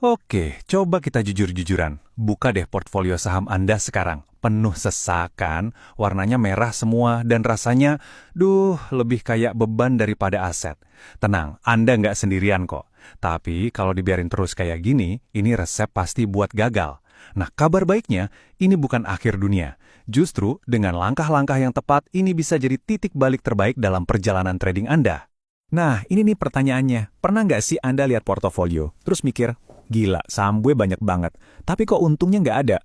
Oke, coba kita jujur-jujuran. Buka deh portfolio saham Anda sekarang. Penuh sesakan, warnanya merah semua, dan rasanya, lebih kayak beban daripada aset. Tenang, Anda nggak sendirian kok. Tapi kalau dibiarin terus kayak gini, ini resep pasti buat gagal. Nah, kabar baiknya, ini bukan akhir dunia. Justru, dengan langkah-langkah yang tepat, ini bisa jadi titik balik terbaik dalam perjalanan trading Anda. Nah, ini nih pertanyaannya. Pernah nggak sih Anda lihat portofolio, terus mikir, gila, saham gue banyak banget, tapi kok untungnya nggak ada?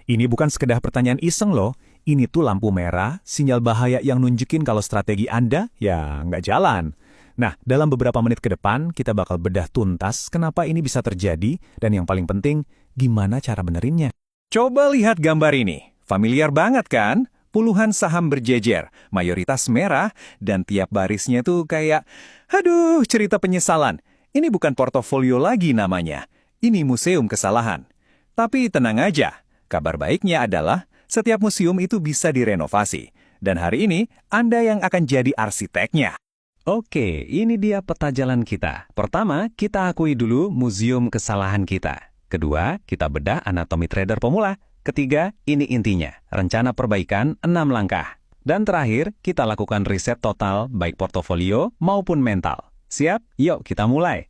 Ini bukan sekedar pertanyaan iseng loh, ini tuh lampu merah, sinyal bahaya yang nunjukin kalau strategi Anda, ya nggak jalan. Nah, dalam beberapa menit ke depan, kita bakal bedah tuntas kenapa ini bisa terjadi, dan yang paling penting, gimana cara benerinnya. Coba lihat gambar ini. Familiar banget kan? Puluhan saham berjejer, mayoritas merah, dan tiap barisnya tuh kayak, aduh, cerita penyesalan. Ini bukan portofolio lagi namanya. Ini museum kesalahan. Tapi tenang aja, kabar baiknya adalah setiap museum itu bisa direnovasi. Dan hari ini, Anda yang akan jadi arsiteknya. Oke, ini dia peta jalan kita. Pertama, kita akui dulu museum kesalahan kita. Kedua, kita bedah anatomi trader pemula. Ketiga, ini intinya, rencana perbaikan 6 langkah. Dan terakhir, kita lakukan riset total baik portofolio maupun mental. Siap? Yuk kita mulai.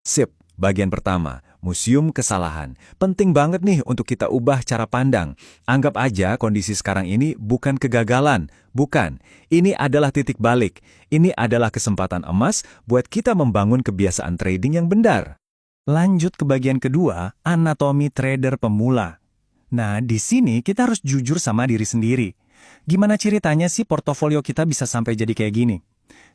Sip, bagian pertama, museum kesalahan. Penting banget nih untuk kita ubah cara pandang. Anggap aja kondisi sekarang ini bukan kegagalan. Bukan, ini adalah titik balik. Ini adalah kesempatan emas buat kita membangun kebiasaan trading yang benar. Lanjut ke bagian kedua, anatomi trader pemula. Nah, di sini kita harus jujur sama diri sendiri. Gimana ceritanya sih portofolio kita bisa sampai jadi kayak gini?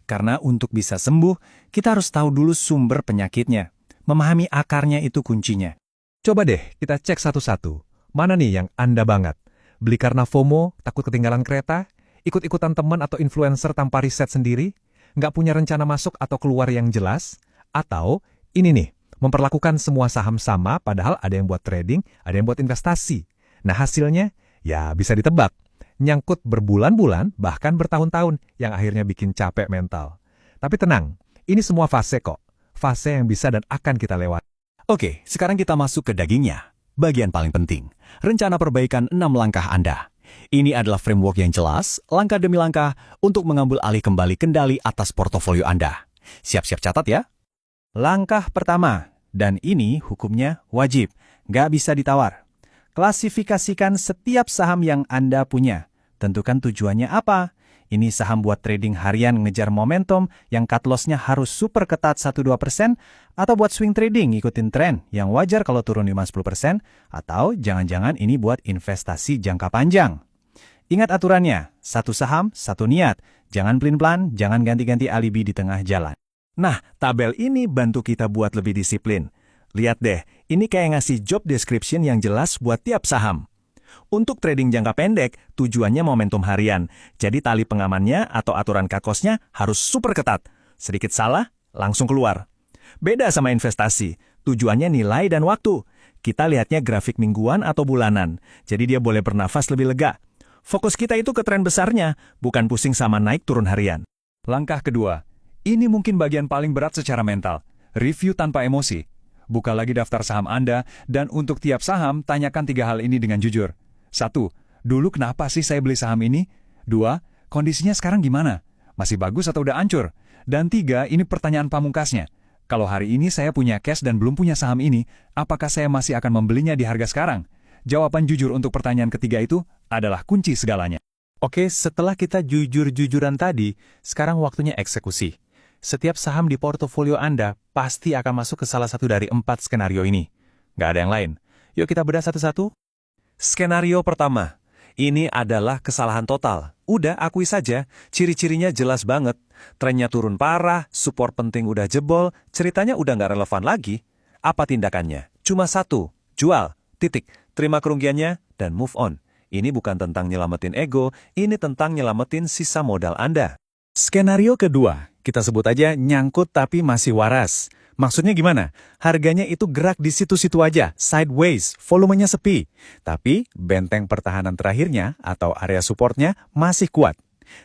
Karena untuk bisa sembuh, kita harus tahu dulu sumber penyakitnya. Memahami akarnya itu kuncinya. Coba deh kita cek satu-satu. Mana nih yang Anda banget? Beli karena FOMO, takut ketinggalan kereta? Ikut-ikutan teman atau influencer tanpa riset sendiri? Nggak punya rencana masuk atau keluar yang jelas? Atau ini nih, memperlakukan semua saham sama padahal ada yang buat trading, ada yang buat investasi. Nah hasilnya, ya bisa ditebak. Nyangkut berbulan-bulan, bahkan bertahun-tahun, yang akhirnya bikin capek mental. Tapi tenang, ini semua fase kok. Fase yang bisa dan akan kita lewati. Oke, sekarang kita masuk ke dagingnya. Bagian paling penting, rencana perbaikan 6 langkah Anda. Ini adalah framework yang jelas, langkah demi langkah, untuk mengambil alih kembali kendali atas portofolio Anda. Siap-siap catat ya. Langkah pertama, dan ini hukumnya wajib, nggak bisa ditawar. Klasifikasikan setiap saham yang Anda punya. Tentukan tujuannya apa. Ini saham buat trading harian ngejar momentum yang cut loss-nya harus super ketat 1-2%, atau buat swing trading ngikutin tren yang wajar kalau turun 5-10%, atau jangan-jangan ini buat investasi jangka panjang. Ingat aturannya, satu saham, satu niat. Jangan pelin-pelan, jangan ganti-ganti alibi di tengah jalan. Nah, tabel ini bantu kita buat lebih disiplin. Lihat deh, ini kayak ngasih job description yang jelas buat tiap saham. Untuk trading jangka pendek, tujuannya momentum harian. Jadi tali pengamannya atau aturan cut-loss-nya harus super ketat. Sedikit salah, langsung keluar. Beda sama investasi, tujuannya nilai dan waktu. Kita lihatnya grafik mingguan atau bulanan, jadi dia boleh bernafas lebih lega. Fokus kita itu ke tren besarnya, bukan pusing sama naik turun harian. Langkah kedua. Ini mungkin bagian paling berat secara mental. Review tanpa emosi. Buka lagi daftar saham Anda, dan untuk tiap saham, tanyakan 3 hal ini dengan jujur. 1. Dulu kenapa sih saya beli saham ini? 2. Kondisinya sekarang gimana? Masih bagus atau udah hancur? Dan 3, ini pertanyaan pamungkasnya. Kalau hari ini saya punya cash dan belum punya saham ini, apakah saya masih akan membelinya di harga sekarang? Jawaban jujur untuk pertanyaan ketiga itu adalah kunci segalanya. Oke, setelah kita jujur-jujuran tadi, sekarang waktunya eksekusi. Setiap saham di portofolio Anda pasti akan masuk ke salah satu dari 4 skenario ini. Nggak ada yang lain. Yuk kita bedah satu-satu. Skenario pertama. Ini adalah kesalahan total. Udah, akui saja. Ciri-cirinya jelas banget. Trennya turun parah, support penting udah jebol, ceritanya udah nggak relevan lagi. Apa tindakannya? Cuma satu. Jual. Titik. Terima kerugiannya dan move on. Ini bukan tentang nyelamatin ego, ini tentang nyelamatin sisa modal Anda. Skenario kedua, kita sebut aja nyangkut tapi masih waras. Maksudnya gimana? Harganya itu gerak di situ-situ aja, sideways, volumenya sepi. Tapi benteng pertahanan terakhirnya atau area supportnya masih kuat.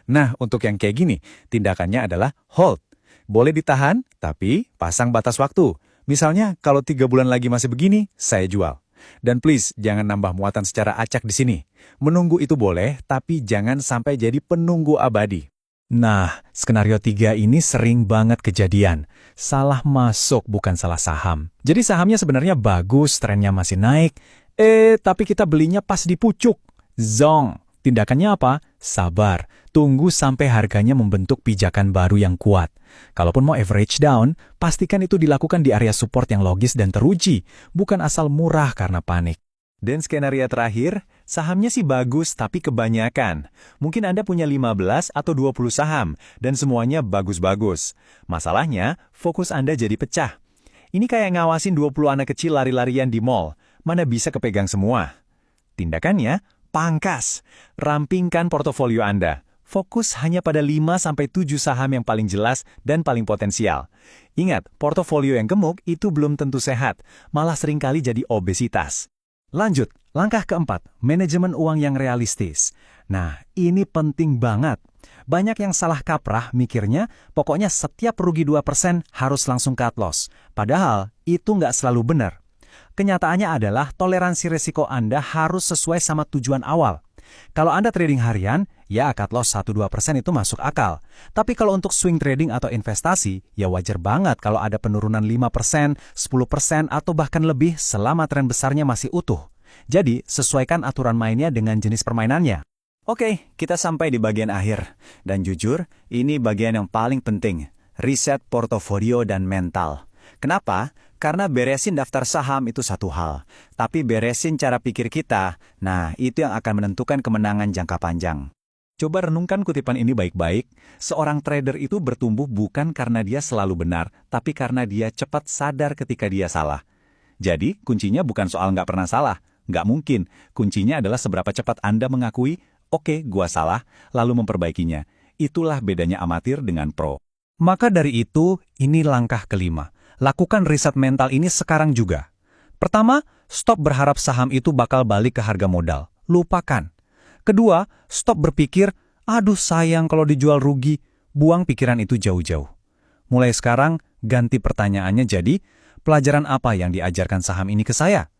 Nah, untuk yang kayak gini, tindakannya adalah hold. Boleh ditahan, tapi pasang batas waktu. Misalnya, kalau 3 bulan lagi masih begini, saya jual. Dan please, jangan nambah muatan secara acak di sini. Menunggu itu boleh, tapi jangan sampai jadi penunggu abadi. Nah, skenario 3 ini sering banget kejadian. Salah masuk bukan salah saham. Jadi sahamnya sebenarnya bagus, trennya masih naik. Tapi kita belinya pas di pucuk. Zong. Tindakannya apa? Sabar. Tunggu sampai harganya membentuk pijakan baru yang kuat. Kalaupun mau average down, pastikan itu dilakukan di area support yang logis dan teruji, bukan asal murah karena panik. Dan skenario terakhir, sahamnya sih bagus tapi kebanyakan. Mungkin Anda punya 15 atau 20 saham, dan semuanya bagus-bagus. Masalahnya, fokus Anda jadi pecah. Ini kayak ngawasin 20 anak kecil lari-larian di mall, mana bisa kepegang semua. Tindakannya, pangkas. Rampingkan portofolio Anda. Fokus hanya pada 5-7 saham yang paling jelas dan paling potensial. Ingat, portofolio yang gemuk itu belum tentu sehat, malah seringkali jadi obesitas. Lanjut, langkah keempat, manajemen uang yang realistis. Nah, ini penting banget. Banyak yang salah kaprah mikirnya, pokoknya setiap rugi 2% harus langsung cut loss. Padahal, itu nggak selalu benar. Kenyataannya adalah toleransi resiko Anda harus sesuai sama tujuan awal. Kalau Anda trading harian, ya cut loss 1-2% itu masuk akal. Tapi kalau untuk swing trading atau investasi, ya wajar banget kalau ada penurunan 5%, 10%, atau bahkan lebih selama tren besarnya masih utuh. Jadi, sesuaikan aturan mainnya dengan jenis permainannya. Oke, kita sampai di bagian akhir. Dan jujur, ini bagian yang paling penting. Riset portofolio dan mental. Kenapa? Karena beresin daftar saham itu satu hal, tapi beresin cara pikir kita, nah itu yang akan menentukan kemenangan jangka panjang. Coba renungkan kutipan ini baik-baik, seorang trader itu bertumbuh bukan karena dia selalu benar, tapi karena dia cepat sadar ketika dia salah. Jadi, kuncinya bukan soal nggak pernah salah, nggak mungkin. Kuncinya adalah seberapa cepat Anda mengakui, oke, gua salah, lalu memperbaikinya. Itulah bedanya amatir dengan pro. Maka dari itu, ini langkah kelima. Lakukan riset mental ini sekarang juga. Pertama, stop berharap saham itu bakal balik ke harga modal. Lupakan. Kedua, stop berpikir, aduh sayang kalau dijual rugi. Buang pikiran itu jauh-jauh. Mulai sekarang, ganti pertanyaannya jadi, pelajaran apa yang diajarkan saham ini ke saya?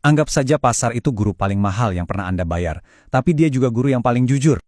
Anggap saja pasar itu guru paling mahal yang pernah Anda bayar, tapi dia juga guru yang paling jujur.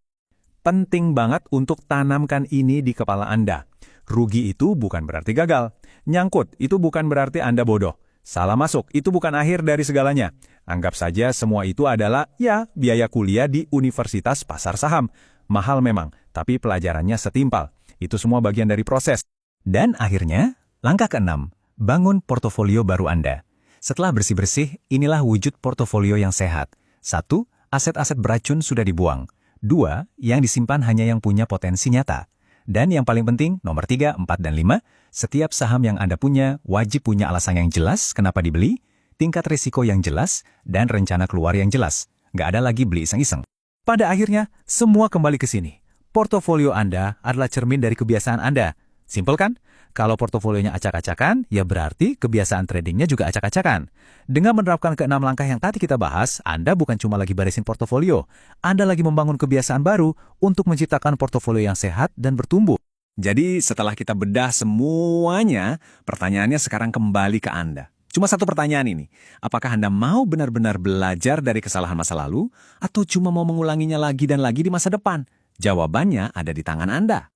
Penting banget untuk tanamkan ini di kepala Anda. Rugi itu bukan berarti gagal. Nyangkut itu bukan berarti Anda bodoh. Salah masuk itu bukan akhir dari segalanya. Anggap saja semua itu adalah, ya, biaya kuliah di Universitas Pasar Saham. Mahal memang, tapi pelajarannya setimpal. Itu semua bagian dari proses. Dan akhirnya, langkah keenam, bangun portofolio baru Anda. Setelah bersih-bersih, inilah wujud portofolio yang sehat. 1. Aset-aset beracun sudah dibuang. 2. Yang disimpan hanya yang punya potensi nyata. Dan yang paling penting, nomor 3, 4, dan 5, setiap saham yang Anda punya wajib punya alasan yang jelas kenapa dibeli, tingkat risiko yang jelas, dan rencana keluar yang jelas. Nggak ada lagi beli iseng-iseng. Pada akhirnya, semua kembali ke sini. Portofolio Anda adalah cermin dari kebiasaan Anda. Simpel kan? Kalau portofolionya acak-acakan, ya berarti kebiasaan tradingnya juga acak-acakan. Dengan menerapkan ke-6 langkah yang tadi kita bahas, Anda bukan cuma lagi beresin portofolio. Anda lagi membangun kebiasaan baru untuk menciptakan portofolio yang sehat dan bertumbuh. Jadi setelah kita bedah semuanya, pertanyaannya sekarang kembali ke Anda. Cuma satu pertanyaan ini, apakah Anda mau benar-benar belajar dari kesalahan masa lalu, atau cuma mau mengulanginya lagi dan lagi di masa depan? Jawabannya ada di tangan Anda.